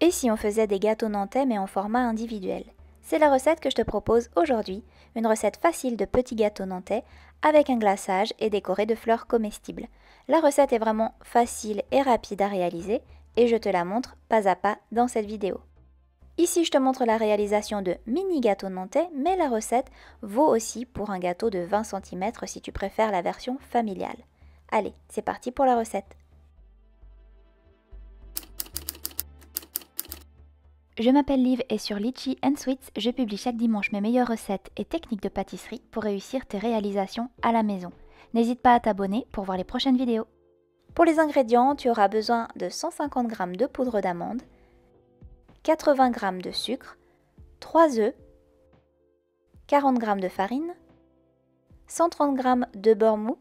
Et si on faisait des gâteaux nantais mais en format individuel? C'est la recette que je te propose aujourd'hui, une recette facile de petits gâteaux nantais avec un glaçage et décoré de fleurs comestibles. La recette est vraiment facile et rapide à réaliser et je te la montre pas à pas dans cette vidéo. Ici, je te montre la réalisation de mini gâteaux nantais, mais la recette vaut aussi pour un gâteau de 20 cm si tu préfères la version familiale. Allez, c'est parti pour la recette. Je m'appelle Liv et sur Litchi & Sweets, je publie chaque dimanche mes meilleures recettes et techniques de pâtisserie pour réussir tes réalisations à la maison. N'hésite pas à t'abonner pour voir les prochaines vidéos. Pour les ingrédients, tu auras besoin de 150 g de poudre d'amande, 80 g de sucre, 3 œufs, 40 g de farine, 130 g de beurre mou,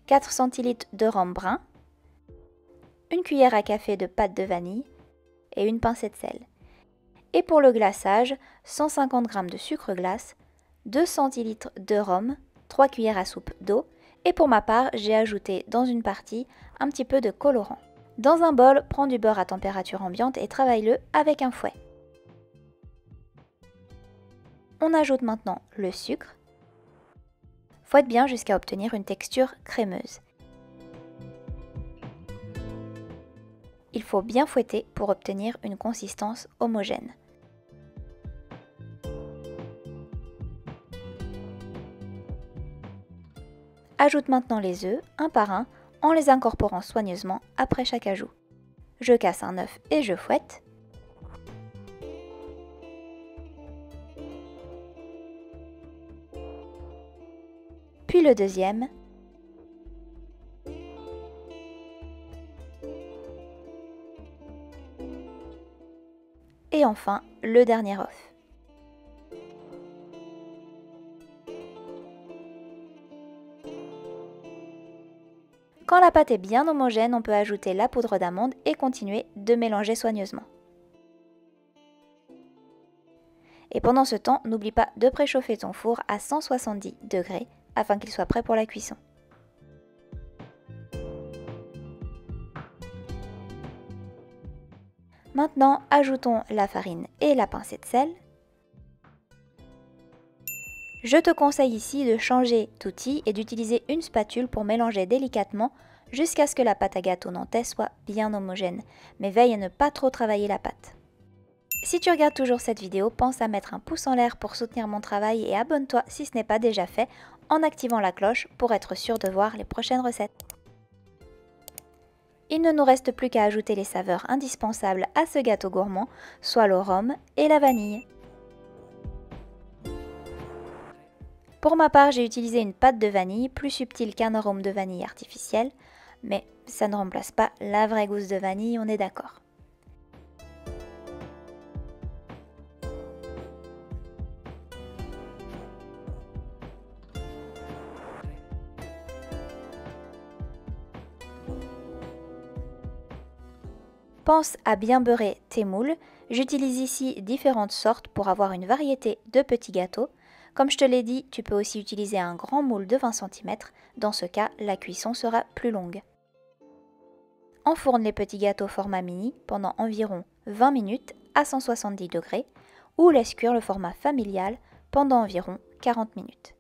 4 centilitres de rhum brun, une cuillère à café de pâte de vanille et une pincée de sel. Et pour le glaçage, 150 g de sucre glace, 2 centilitres de rhum, 3 cuillères à soupe d'eau et pour ma part, j'ai ajouté dans une partie un petit peu de colorant. Dans un bol, prends du beurre à température ambiante et travaille-le avec un fouet. On ajoute maintenant le sucre. Fouette bien jusqu'à obtenir une texture crémeuse. Il faut bien fouetter pour obtenir une consistance homogène. Ajoute maintenant les œufs, un par un, en les incorporant soigneusement après chaque ajout. Je casse un œuf et je fouette. Puis le deuxième. Et enfin, le dernier œuf. Quand la pâte est bien homogène, on peut ajouter la poudre d'amande et continuer de mélanger soigneusement. Et pendant ce temps, n'oublie pas de préchauffer ton four à 170 degrés afin qu'il soit prêt pour la cuisson. Maintenant, ajoutons la farine et la pincée de sel. Je te conseille ici de changer d'outil et d'utiliser une spatule pour mélanger délicatement jusqu'à ce que la pâte à gâteau nantais soit bien homogène, mais veille à ne pas trop travailler la pâte. Si tu regardes toujours cette vidéo, pense à mettre un pouce en l'air pour soutenir mon travail et abonne-toi si ce n'est pas déjà fait en activant la cloche pour être sûr de voir les prochaines recettes. Il ne nous reste plus qu'à ajouter les saveurs indispensables à ce gâteau gourmand, soit le rhum et la vanille. Pour ma part, j'ai utilisé une pâte de vanille plus subtile qu'un arôme de vanille artificiel, mais ça ne remplace pas la vraie gousse de vanille, on est d'accord. Pense à bien beurrer tes moules. J'utilise ici différentes sortes pour avoir une variété de petits gâteaux. Comme je te l'ai dit, tu peux aussi utiliser un grand moule de 20 cm. Dans ce cas, la cuisson sera plus longue. Enfourne les petits gâteaux format mini pendant environ 20 minutes à 170 degrés ou laisse cuire le format familial pendant environ 40 minutes.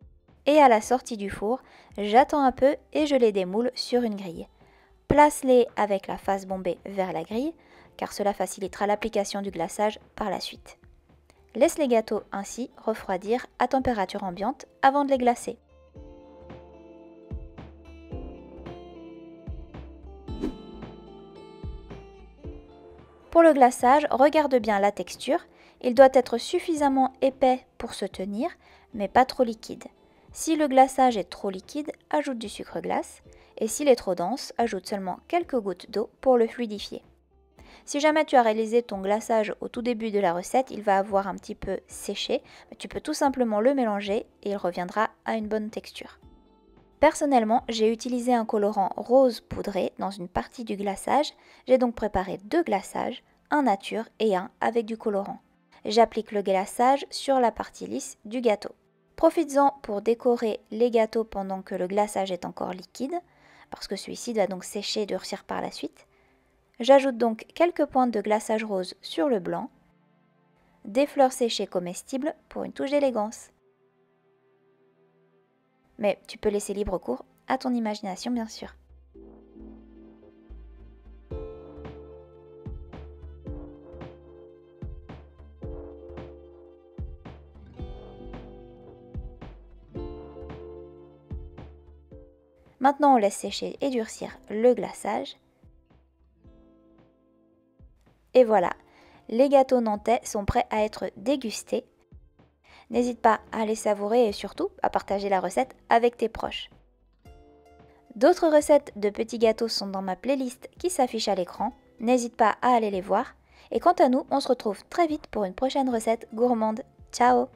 Et à la sortie du four, j'attends un peu et je les démoule sur une grille. Place-les avec la face bombée vers la grille, car cela facilitera l'application du glaçage par la suite. Laisse les gâteaux ainsi refroidir à température ambiante avant de les glacer. Pour le glaçage, regarde bien la texture. Il doit être suffisamment épais pour se tenir, mais pas trop liquide. Si le glaçage est trop liquide, ajoute du sucre glace. Et s'il est trop dense, ajoute seulement quelques gouttes d'eau pour le fluidifier. Si jamais tu as réalisé ton glaçage au tout début de la recette, il va avoir un petit peu séché, mais tu peux tout simplement le mélanger et il reviendra à une bonne texture. Personnellement, j'ai utilisé un colorant rose poudré dans une partie du glaçage. J'ai donc préparé 2 glaçages, un nature et un avec du colorant. J'applique le glaçage sur la partie lisse du gâteau. Profites-en pour décorer les gâteaux pendant que le glaçage est encore liquide, parce que celui-ci doit donc sécher et durcir par la suite. J'ajoute donc quelques pointes de glaçage rose sur le blanc, des fleurs séchées comestibles pour une touche d'élégance. Mais tu peux laisser libre cours à ton imagination bien sûr. Maintenant on laisse sécher et durcir le glaçage. Et voilà, les gâteaux nantais sont prêts à être dégustés. N'hésite pas à les savourer et surtout à partager la recette avec tes proches. D'autres recettes de petits gâteaux sont dans ma playlist qui s'affiche à l'écran. N'hésite pas à aller les voir. Et quant à nous, on se retrouve très vite pour une prochaine recette gourmande. Ciao!